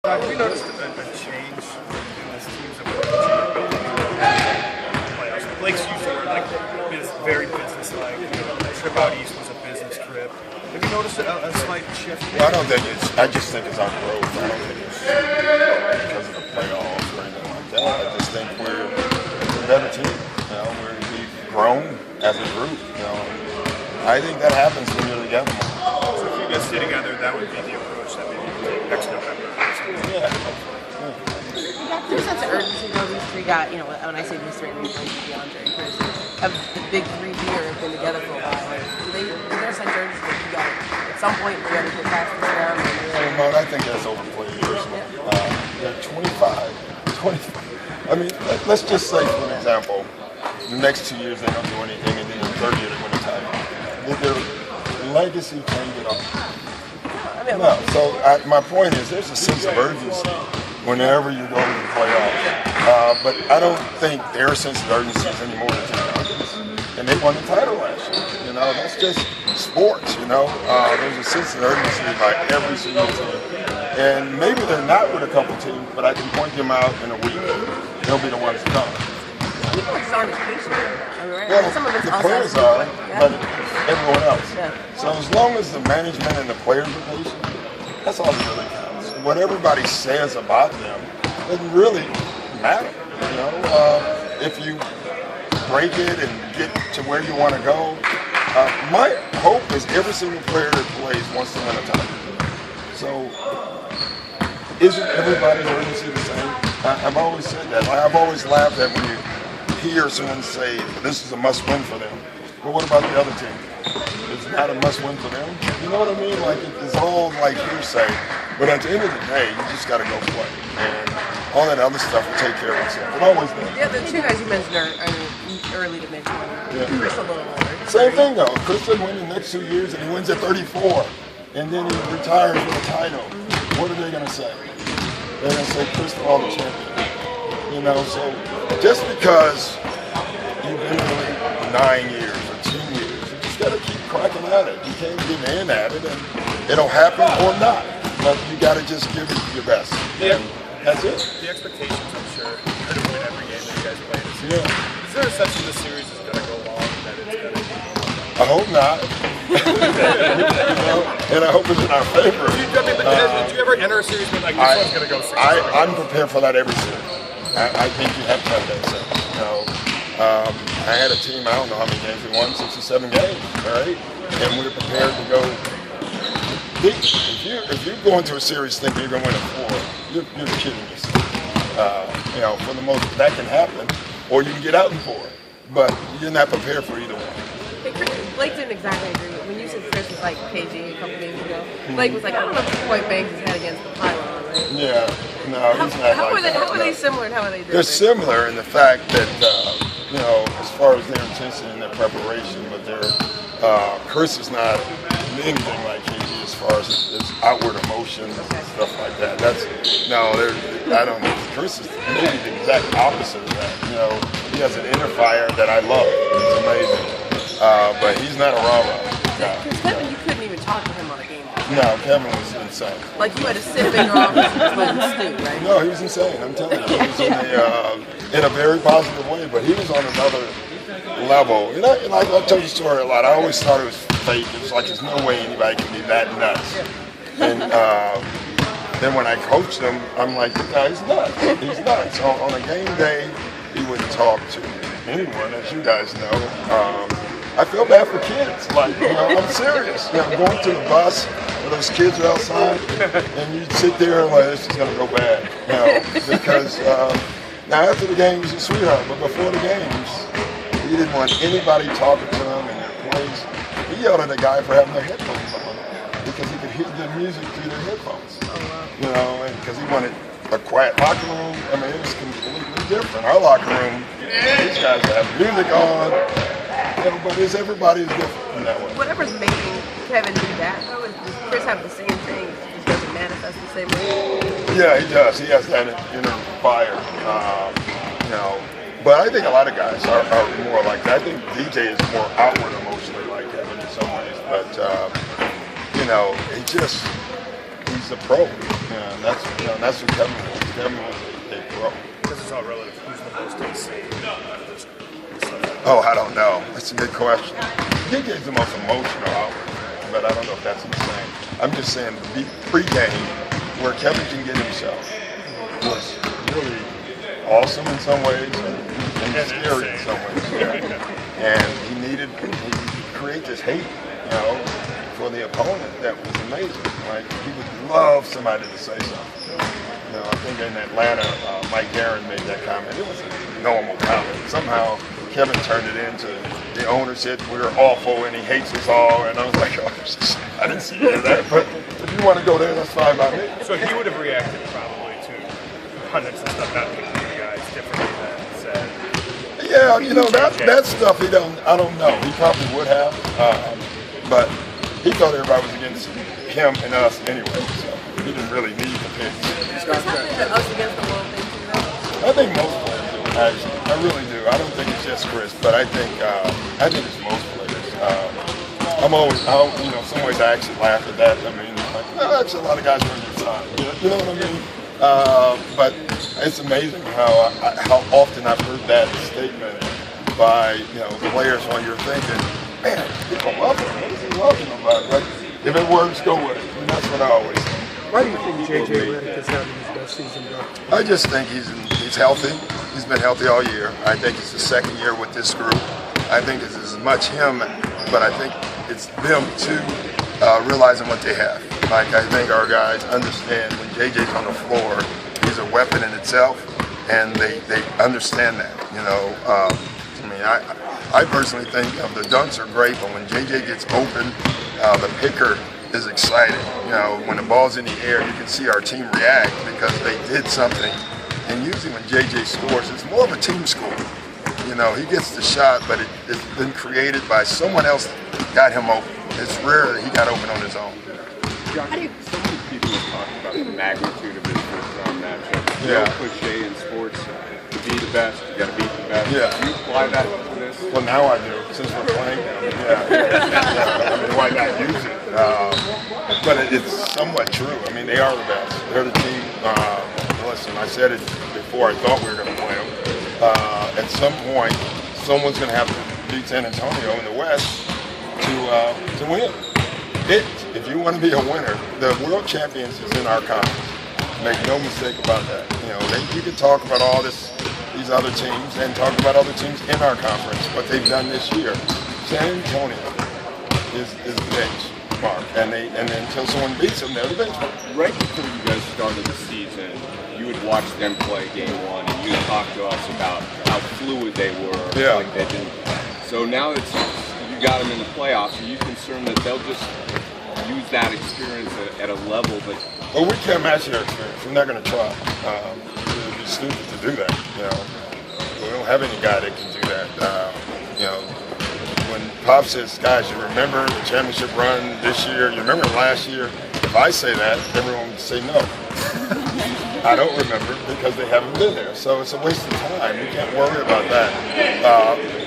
Have you noticed a change in this team's approach to playoffs? Blake's usually very business-like. The trip out east was a business trip. Have you noticed a slight shift? Well, I don't think it's. I just think it's our growth. I don't think it's because of the playoffs or anything like that. I just think we're a better team. We've grown as a group. I think that happens when you're together. So if you guys stay together, that would be the approach that maybe you take next November. Yeah. There's a sense of urgency though. These three got, when I say these three, I mean DeAndre and Chris, the big three here have been together for a while. Is there a sense of urgency that you got at some point we got to get past this round? I think that's overplayed years. They're 20. I mean, let's just say, for example, the next 2 years they don't do anything, and then the third year they win the title. Their legacy can't get off. No. So my point is, there's a sense of urgency whenever you go to the playoffs. But I don't think their sense of urgency is any more than and they won the title last year. That's just sports. There's a sense of urgency by every single team. And maybe they're not with a couple teams, but I can point them out in a week. They'll be the ones to come. Well, the players are, but everyone else. Yeah. So as long as the management and the players are patient, that's all that really counts. What everybody says about them doesn't really matter. If you break it and get to where you want to go, my hope is every single player that plays wants to win a title. So isn't everybody's urgency the same? I've always said that. I've always laughed at when you hear someone say this is a must-win for them. But what about the other team? It's not a must-win for them. You know what I mean? It's all like hearsay. But at the end of the day, you just got to go play, and all that other stuff will take care of itself. It always does. Yeah, the two guys you mentioned are early to mid-20s. Yeah. Chris a little older. Same thing though. Chris didn't win the next 2 years, and he wins at 34, and then he retires with a title. What are they going to say? They're going to say Chris all the champion. So just because you've been in the league 9 years or 10 years, you just got to keep cracking at it. You can't give in at it, and it'll happen or not. But you got to just give it your best. Yeah. That's it. The expectations, I'm sure, are to win every game that you guys play this year. Yeah. Is there a sense that this series is going to go long, that it's going to be? I hope not. And I hope it's in our favor. Did you ever enter a series with this one's going to go 6? I'm prepared for that every series. I think you have to have that sense. I had a team, I don't know how many games we won, 67 games, all right? And we're prepared to go deep. If you go into a series thinking you're going to win a 4, you're kidding yourself. For the most, that can happen, or you can get out in 4. But you're not prepared for either one. Blake didn't exactly agree. When you said Chris was like KG a couple games ago, Blake was like, I don't know if Point Banks has had against the pylon, right? Yeah, no, he's not how like that. How are they similar and how are they different? They're similar in the fact that, as far as their intensity and their preparation, but Chris is not anything like KG as far as his outward emotions and stuff like that. I don't know. Chris is maybe the exact opposite of that. He has an inner fire that I love. It's amazing. But he's not a rah-rah guy. Because Kevin, you couldn't even talk to him on a game. No, Kevin was insane. Like you had to sit him in your office and let him stew, right? No, he was insane. I'm telling you, he was in a very positive way. But he was on another level. And I tell the story a lot. I always thought it was fake. It was like there's no way anybody can be that nuts. And then when I coached him, I'm like, the guy's nuts. He's nuts. On a game day, he wouldn't talk to anyone, as you guys know. I feel bad for kids. I'm serious. Going to the bus where those kids are outside, and you sit there and this is going to go bad. Because now after the game, he's a sweetheart, but before the games, he didn't want anybody talking to him in their place. He yelled at the guy for having their headphones on because he could hear the music through their headphones. And because he wanted a quiet locker room. I mean, it was completely different. Our locker room, these guys have music on. But everybody is different in that way. Whatever's making Kevin do that, though, does Chris have the same thing? It doesn't manifest the same way? Yeah, he does. He has that inner fire. But I think a lot of guys are more like that. I think DJ is more outward emotionally like Kevin in some ways. But, he's he's a pro. And that's what Kevin was. Kevin was a pro. This is all relative. Who's the most insane out of this stuff? Oh, I don't know. That's a good question. DJ's the most emotional outlet, but I don't know if that's insane. I'm just saying the pregame where Kevin can get himself was really awesome in some ways and scary in some ways. Yeah. And he create this hate, for the opponent that was amazing. Like, he would love somebody to say something. I think in Atlanta, Mike Guerin made that comment. It was a normal comment. Somehow Kevin turned it into the owner said we're awful and he hates us all, and I was like, oh, I didn't see any of that. But if you want to go there, that's fine by me. So he would have reacted probably to pundits and stuff not picking you guys differently than said. Yeah, that stuff I don't know. He probably would have, but he thought everybody was against him and us anyway, so he didn't really need the picks. Is that the us against the world thing too, though? I think most players do, actually. I really do. I don't think it's just Chris, but I think it's most players. Some ways I actually laugh at that. I mean, actually a lot of guys are on your side. You know what I mean? But it's amazing how often I've heard that statement by players when you're thinking, man, people love him. They love him about it. But if it works, go with it. And that's what I always say. Why do you think J.J. Redick is having his best season though? I just think he's healthy. He's been healthy all year. I think it's the second year with this group. I think it's as much him, but I think it's them too realizing what they have. Like, I think our guys understand when JJ's on the floor, he's a weapon in itself, and they understand that. I personally think the dunks are great, but when JJ gets open, the picker is excited. When the ball's in the air, you can see our team react because they did something. And usually when JJ scores, it's more of a team score. He gets the shot, but it's been created by someone else that got him open. It's rare that he got open on his own. John, so many people have talked about the magnitude of this first-round matchup. Yeah. No cliche in sports. To be the best, you got to beat the best. Yeah. Do you apply that to this? Well, now I do, since we're playing now. Yeah. I mean, why not use it? But it's somewhat true. I mean, they are the best. They're the team. Listen, I said it before I thought we were going to play them. At some point, someone's going to have to beat San Antonio in the West to win. If you want to be a winner, the world champions is in our conference. Make no mistake about that. You can talk about all these other teams and talk about other teams in our conference, what they've done this year. San Antonio is the benchmark, and until someone beats them, they're the benchmark. Right before you guys started the season, you would watch them play game one, and you would talk to us about how fluid they were. Yeah. Like they didn't. So now that you got them in the playoffs, are you concerned that they'll just use that experience at a level that? Well, we can't match their experience. We're not going to try. It would be stupid to do that. We don't have any guy that can do that. When Pop says, guys, you remember the championship run this year? You remember last year? If I say that, everyone would say no. I don't remember because they haven't been there. So it's a waste of time. We can't worry about that.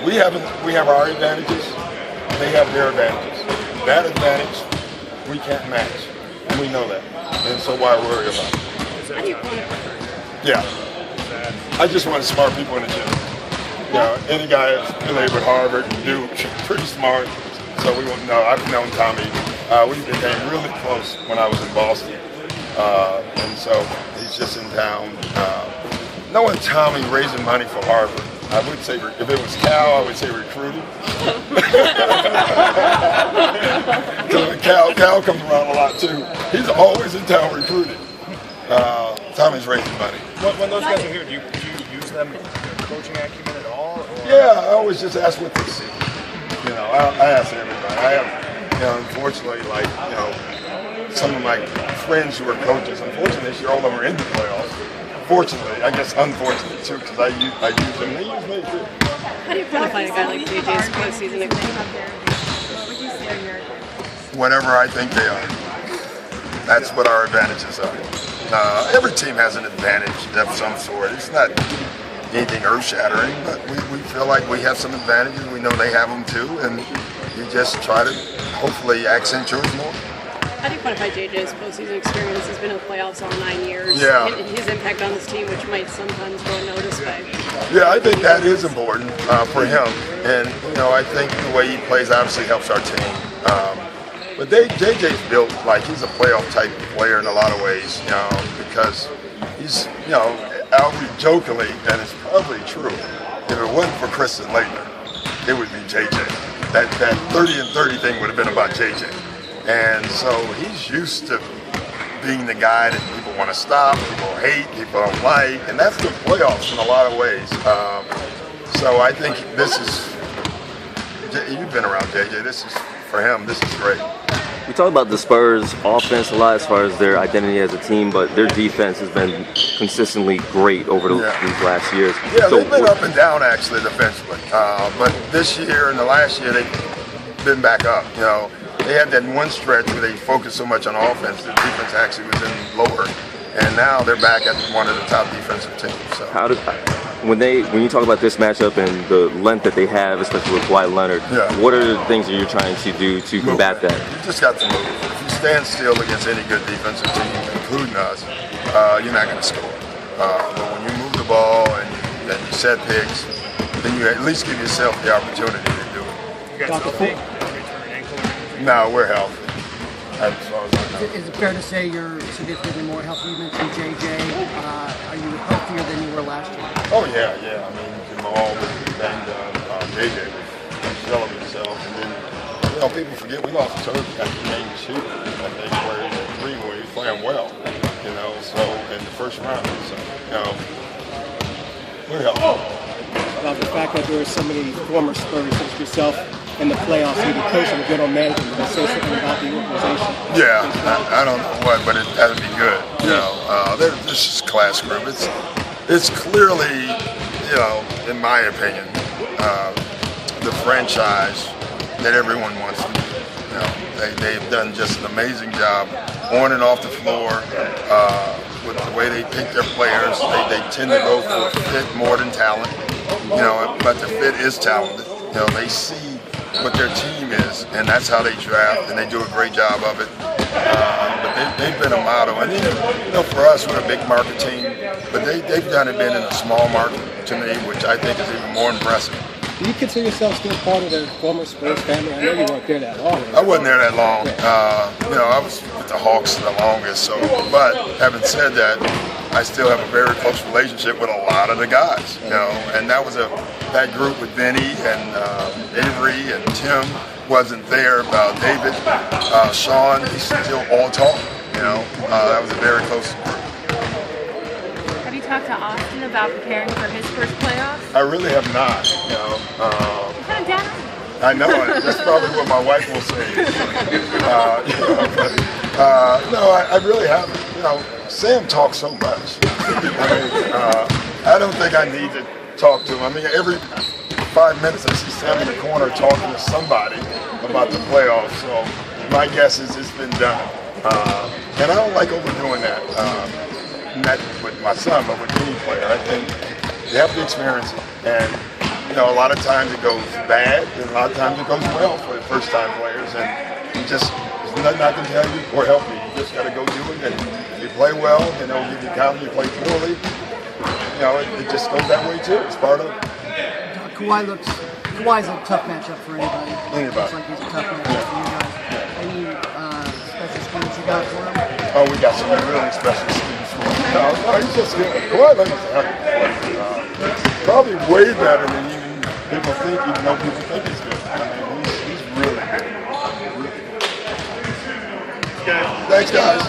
We have our advantages. They have their advantages. That advantage we can't match. And we know that. And so why worry about it? Yeah. I just want smart people in the gym. Any guy that's played with Harvard and Duke, pretty smart. So we won't know. I've known Tommy. We became really close when I was in Boston. And so he's just in town. Knowing Tommy raising money for Harvard, I would say, if it was Cal, I would say recruiting. Cal comes around a lot too. He's always in town recruiting. Tommy's raising money. When those guys are here, do you use them coaching acumen at all? Or? Yeah, I always just ask what they see. I ask everybody. I have, unfortunately, some of my friends who are coaches, unfortunately this year all of them are in the playoffs. Fortunately, I guess unfortunately too, because I use them, they use me too. How do you feel to find a guy like JJ's postseason experience? Whatever I think they are. That's what our advantages are. Every team has an advantage of some sort. It's not anything earth-shattering, but we feel like we have some advantages. We know they have them too, and you just try to hopefully accent yours more. How do you quantify JJ's postseason experience? He's been in the playoffs all 9 years. Yeah. His impact on this team, which might sometimes go unnoticed by. Yeah, I think that is important for him. And, I think the way he plays obviously helps our team. But JJ's built like he's a playoff type player in a lot of ways, because he's, I'll be jokingly, and it's probably true, if it wasn't for Chris and Leitner, it would be JJ. That 30 and 30 thing would have been about JJ. And so he's used to being the guy that people want to stop, people hate, people don't like, and that's the playoffs in a lot of ways. So I think this is, you've been around JJ, this is, for him, this is great. We talk about the Spurs offense a lot as far as their identity as a team, but their defense has been consistently great over these last years. Yeah, so they've been up and down actually defensively, but this year and the last year they've been back up. They had that one stretch where they focused so much on offense, the defense actually was in lower, and now they're back at one of the top defensive teams. So. When you talk about this matchup and the length that they have, especially with Kawhi Leonard, what are the things that you're trying to do to combat that? You just got to move. If you stand still against any good defensive team, including us, you're not going to score. But when you move the ball and you set picks, then you at least give yourself the opportunity to do it. You got something? No, we're healthy. As far as I know. Is it fair to say you're significantly more healthy? You mentioned JJ. Are you healthier than you were last year? Oh yeah. I mean, Jamal was banged up. JJ was shell of himself, and then people forget we lost Turk after the main shooter. I think players at 3 when he was playing well. So in the first round, we're healthy. About the fact that there are so many former Spurs such as yourself in the playoffs, either coaching or general management, to say something about the organization. Yeah, I don't know what, but that'd be good. This is a class group. It's clearly, in my opinion, the franchise that everyone wants to be. They've done just an amazing job on and off the floor with the way they pick their players. They tend to go for fit more than talent, but the fit is talented. They see what their team is, and that's how they draft, and they do a great job of it. But they've been a model, and for us, we're a big market team, but they've done it been in a small market to me, which I think is even more impressive. Do you consider yourself still part of the former Spurs family? I know you weren't there that long. I wasn't there that long. I was with the Hawks the longest. But having said that, I still have a very close relationship with a lot of the guys. And that was that group with Benny and Avery and Tim wasn't there. David, Sean, he's still all talk. That was a very close group. Have you talked to Austin about preparing for his first playoffs? I really have not. Kind of down. I know it. That's probably what my wife will say. No, I really haven't. Sam talks so much. I don't think I need to talk to him. Every 5 minutes I see Sam in the corner talking to somebody about the playoffs. So my guess is it's been done. And I don't like overdoing that. Not with my son, but with any player. I think you have to experience it. And, a lot of times it goes bad, and a lot of times it goes well for the first-time players. And there's nothing I can tell you or help you. You just got to go do it. And if you play well, they'll give you confidence. You play poorly, it just goes that way too. It's part of it. Kawhi's a tough matchup for anybody. Looks like he's a tough matchup for you guys. Any special schemes you got for him? Oh, we got some really special schemes for him. No, he's just good. Kawhi Leonard's probably way better than even people think, even though people think he's good. He's really good. Thanks, guys.